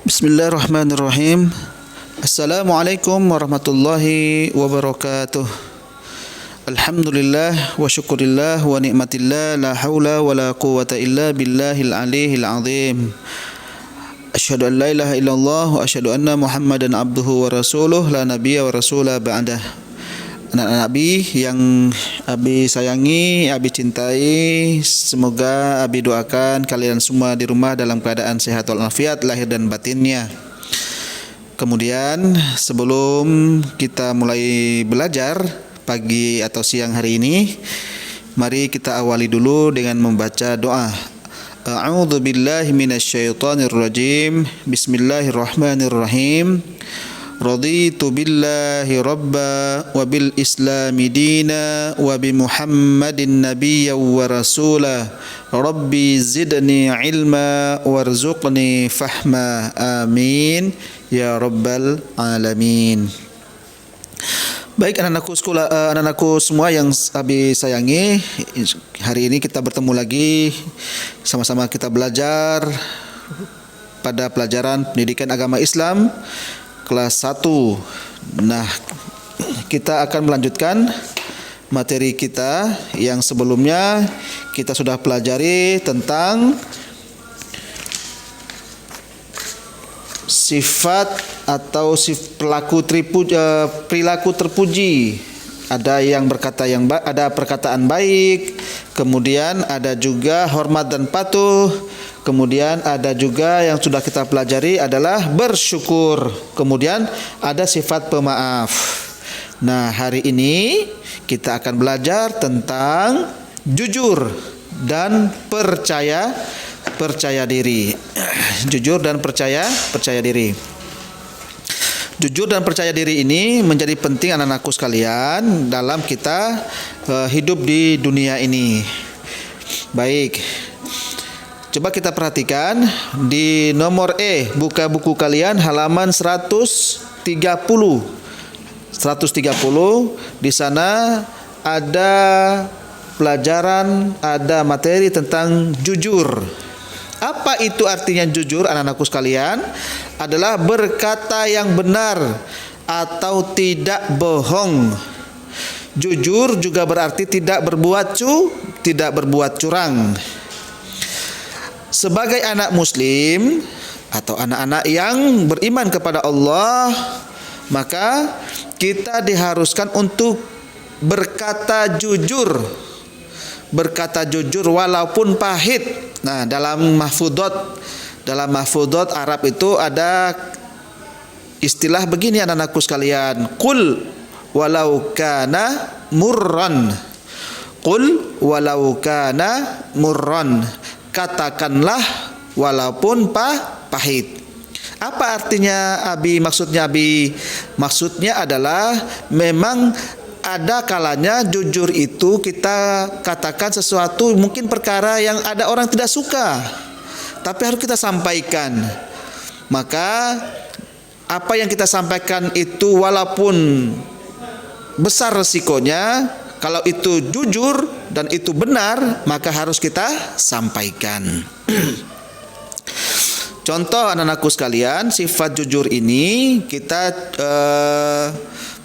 Bismillahirrahmanirrahim. Assalamualaikum warahmatullahi wabarakatuh. Alhamdulillah wa syukurillah wa ni'matillah, la haula wa la quwata illa billahil aliyil azim. Asyhadu an la ilaha illallah wa asyhadu anna Muhammadan abduhu wa rasuluh, la nabiyya wa rasula ba'dah. Anak-anak Abi yang Abi sayangi, Abi cintai, semoga Abi doakan kalian semua di rumah dalam keadaan sehat walafiat lahir dan batinnya. Kemudian sebelum kita mulai belajar pagi atau siang hari ini, mari kita awali dulu dengan membaca doa. A'udzu billahi minasyaitonir rajim. Bismillahirrahmanirrahim. Raditu billahi rabba wa bil islami dina wa bi Muhammadin nabiyya wa rasula. Rabbi zidni ilma warzuqni fahma. Amin ya rabbal alamin. Baik anak-anakku semua yang Abi sayangi, hari ini kita bertemu lagi, sama-sama kita belajar pada pelajaran pendidikan agama Islam kelas 1. Nah, kita akan melanjutkan materi kita yang sebelumnya kita sudah pelajari tentang sifat atau perilaku terpuji. Ada yang berkata ada perkataan baik, kemudian ada juga hormat dan patuh, kemudian ada juga yang sudah kita pelajari adalah bersyukur, kemudian ada sifat pemaaf. Nah, hari ini kita akan belajar tentang jujur dan percaya diri. Jujur dan percaya diri. Jujur dan percaya diri ini menjadi penting anak-anakku sekalian dalam kita hidup di dunia ini. Baik, coba kita perhatikan di nomor buka buku kalian halaman 130. Di sana ada pelajaran, ada materi tentang jujur. Apa itu artinya jujur anak-anakku sekalian? Adalah berkata yang benar atau tidak bohong. Jujur juga berarti tidak berbuat curang. Sebagai anak muslim atau anak-anak yang beriman kepada Allah, maka kita diharuskan untuk berkata jujur. Berkata jujur walaupun pahit. Nah, dalam mahfudot Arab itu ada istilah begini anak-anakku sekalian. Qul walau kana murran. Qul walau kana murran. Katakanlah walaupun pahit. Apa artinya Abi? Maksudnya adalah memang ada kalanya jujur itu kita katakan sesuatu, mungkin perkara yang ada orang tidak suka, tapi harus kita sampaikan. Maka apa yang kita sampaikan itu walaupun besar resikonya, kalau itu jujur dan itu benar, maka harus kita sampaikan. Contoh anak-anakku sekalian, sifat jujur ini kita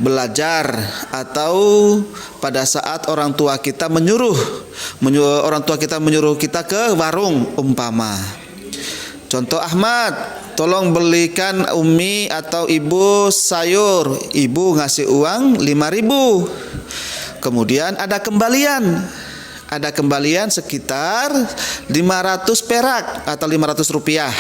belajar atau pada saat orang tua kita menyuruh kita ke warung umpama. Contoh, Ahmad, tolong belikan Umi atau Ibu sayur. Ibu ngasih uang 5.000. Kemudian ada kembalian sekitar 500 perak atau 500 rupiah.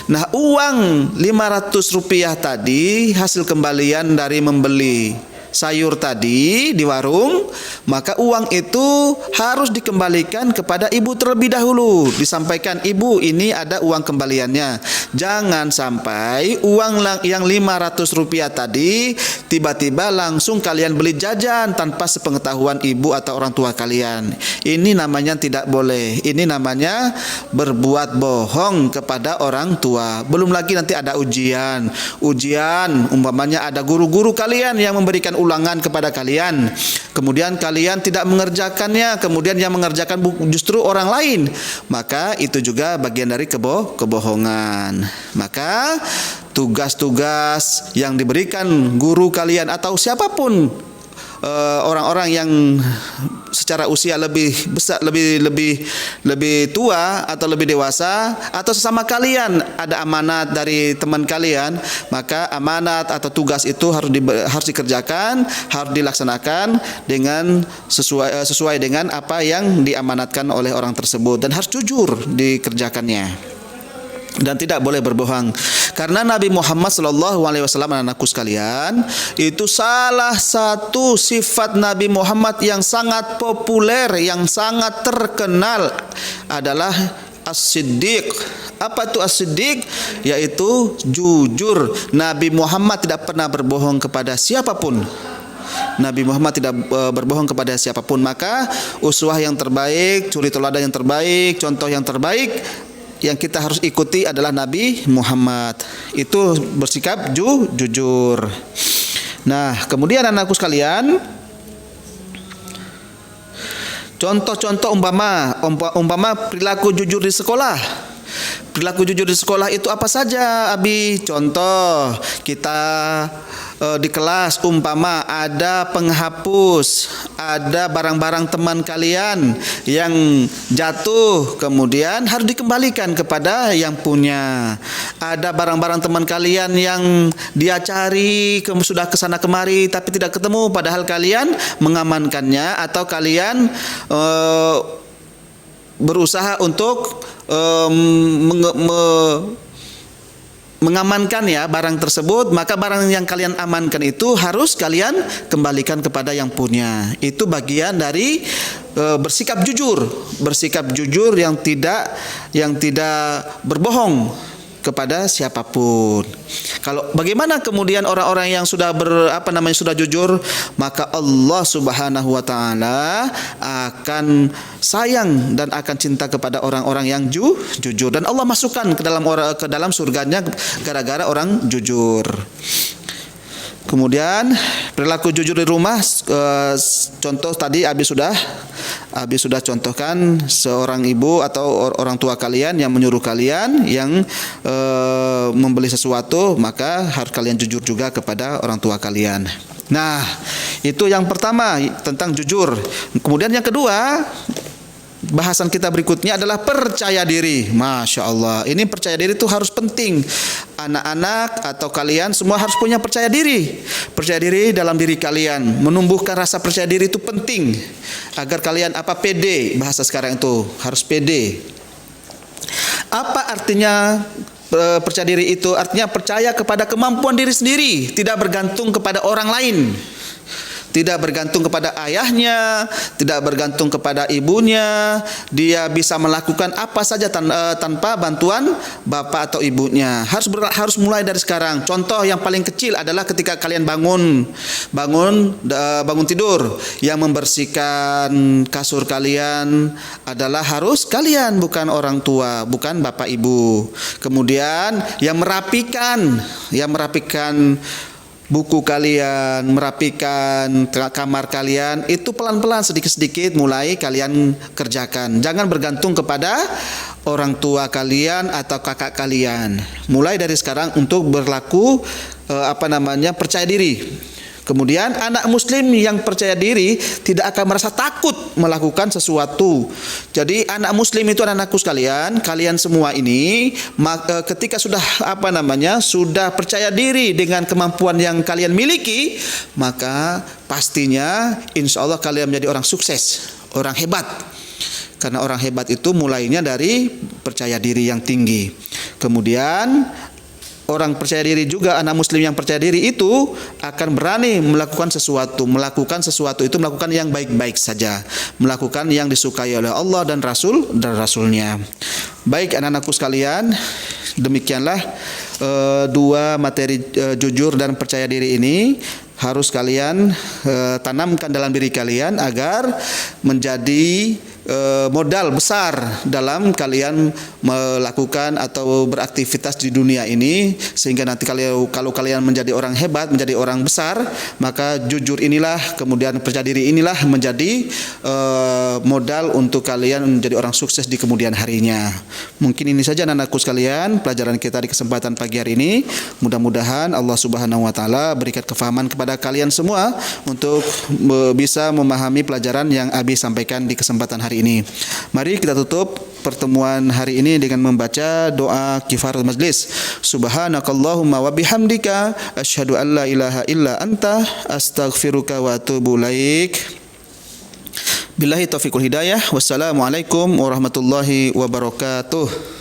Nah, uang 500 rupiah tadi hasil kembalian dari membeli sayur tadi di warung, maka uang itu harus dikembalikan kepada ibu terlebih dahulu. Disampaikan, ibu, ini ada uang kembaliannya. Jangan sampai uang yang 500 rupiah tadi tiba-tiba langsung kalian beli jajan tanpa sepengetahuan ibu atau orang tua kalian. Ini namanya tidak boleh. Ini namanya berbuat bohong kepada orang tua. Belum lagi nanti ada ujian umpamanya ada guru-guru kalian yang memberikan ulangan kepada kalian, kemudian kalian tidak mengerjakannya, kemudian yang mengerjakan justru orang lain, maka itu juga bagian dari kebohongan. Maka tugas-tugas yang diberikan guru kalian atau siapapun orang-orang yang secara usia lebih besar, lebih tua atau lebih dewasa, atau sesama kalian ada amanat dari teman kalian, maka amanat atau tugas itu harus dikerjakan, harus dilaksanakan dengan sesuai dengan apa yang diamanatkan oleh orang tersebut, dan harus jujur dikerjakannya. Dan tidak boleh berbohong, karena Nabi Muhammad SAW, anakku sekalian, itu salah satu sifat Nabi Muhammad yang sangat populer, yang sangat terkenal adalah As-Siddiq. Apa itu As-Siddiq? Yaitu jujur. Nabi Muhammad tidak pernah berbohong kepada siapapun. Nabi Muhammad tidak berbohong kepada siapapun. Maka uswah yang terbaik, suri teladan yang terbaik, contoh yang terbaik yang kita harus ikuti adalah Nabi Muhammad. Itu bersikap jujur. Nah, kemudian anakku sekalian, contoh-contoh umpama perilaku jujur di sekolah. Perilaku jujur di sekolah itu apa saja, Abi? Contoh, kita di kelas umpama ada penghapus, ada barang-barang teman kalian yang jatuh, kemudian harus dikembalikan kepada yang punya. Ada barang-barang teman kalian yang dia cari, sudah kesana kemari tapi tidak ketemu, padahal kalian mengamankannya, atau kalian berusaha untuk mengamankan ya barang tersebut, maka barang yang kalian amankan itu harus kalian kembalikan kepada yang punya. Itu bagian dari bersikap jujur yang tidak berbohong kepada siapapun. Kalau bagaimana kemudian orang-orang yang sudah sudah jujur, maka Allah Subhanahu wa taala akan sayang dan akan cinta kepada orang-orang yang jujur, dan Allah masukkan ke dalam surganya gara-gara orang jujur. Kemudian perilaku jujur di rumah, contoh tadi Abi sudah contohkan seorang ibu atau orang tua kalian yang menyuruh kalian yang membeli sesuatu, maka harus kalian jujur juga kepada orang tua kalian. Nah, itu yang pertama tentang jujur. Kemudian yang kedua, bahasan kita berikutnya adalah percaya diri. Masya Allah, ini percaya diri itu harus penting. Anak-anak atau kalian semua harus punya percaya diri. Percaya diri dalam diri kalian, menumbuhkan rasa percaya diri itu penting agar kalian pede. Bahasa sekarang itu harus pede. Apa artinya percaya diri itu? Artinya percaya kepada kemampuan diri sendiri, tidak bergantung kepada orang lain. Tidak bergantung kepada ayahnya, tidak bergantung kepada ibunya. Dia bisa melakukan apa saja tanpa bantuan bapak atau ibunya. Harus mulai dari sekarang. Contoh yang paling kecil adalah ketika kalian bangun tidur, yang membersihkan kasur kalian adalah harus kalian, bukan orang tua, bukan bapak ibu. Kemudian yang merapikan buku kalian, merapikan kamar kalian, itu pelan-pelan, sedikit-sedikit mulai kalian kerjakan. Jangan bergantung kepada orang tua kalian atau kakak kalian. Mulai dari sekarang untuk berlaku percaya diri. Kemudian anak muslim yang percaya diri tidak akan merasa takut melakukan sesuatu. Jadi anak muslim itu, anak-anakku sekalian, kalian semua ini ketika sudah sudah percaya diri dengan kemampuan yang kalian miliki, maka pastinya insya Allah kalian menjadi orang sukses, orang hebat. Karena orang hebat itu mulainya dari percaya diri yang tinggi. Kemudian orang percaya diri juga, anak muslim yang percaya diri itu akan berani melakukan sesuatu itu melakukan yang baik-baik saja, melakukan yang disukai oleh Allah dan Rasulnya. Baik anak-anakku sekalian, demikianlah dua materi jujur dan percaya diri ini harus kalian tanamkan dalam diri kalian agar menjadi modal besar dalam kalian melakukan atau beraktivitas di dunia ini, sehingga nanti kalau kalian menjadi orang hebat, menjadi orang besar, maka jujur inilah, kemudian percaya diri inilah menjadi modal untuk kalian menjadi orang sukses di kemudian harinya. Mungkin ini saja anak-anakku sekalian pelajaran kita di kesempatan pagi hari ini. Mudah-mudahan Allah Subhanahu wa taala berikan kefahaman kepada kalian semua untuk bisa memahami pelajaran yang Abi sampaikan di kesempatan hari ini. Mari kita tutup pertemuan hari ini dengan membaca doa kifaratul majlis. Subhanakallahumma wa bihamdika asyhadu an la ilaha illa anta astaghfiruka wa atubu ilaik. Billahi taufiqul hidayah. Wassalamualaikum warahmatullahi wabarakatuh.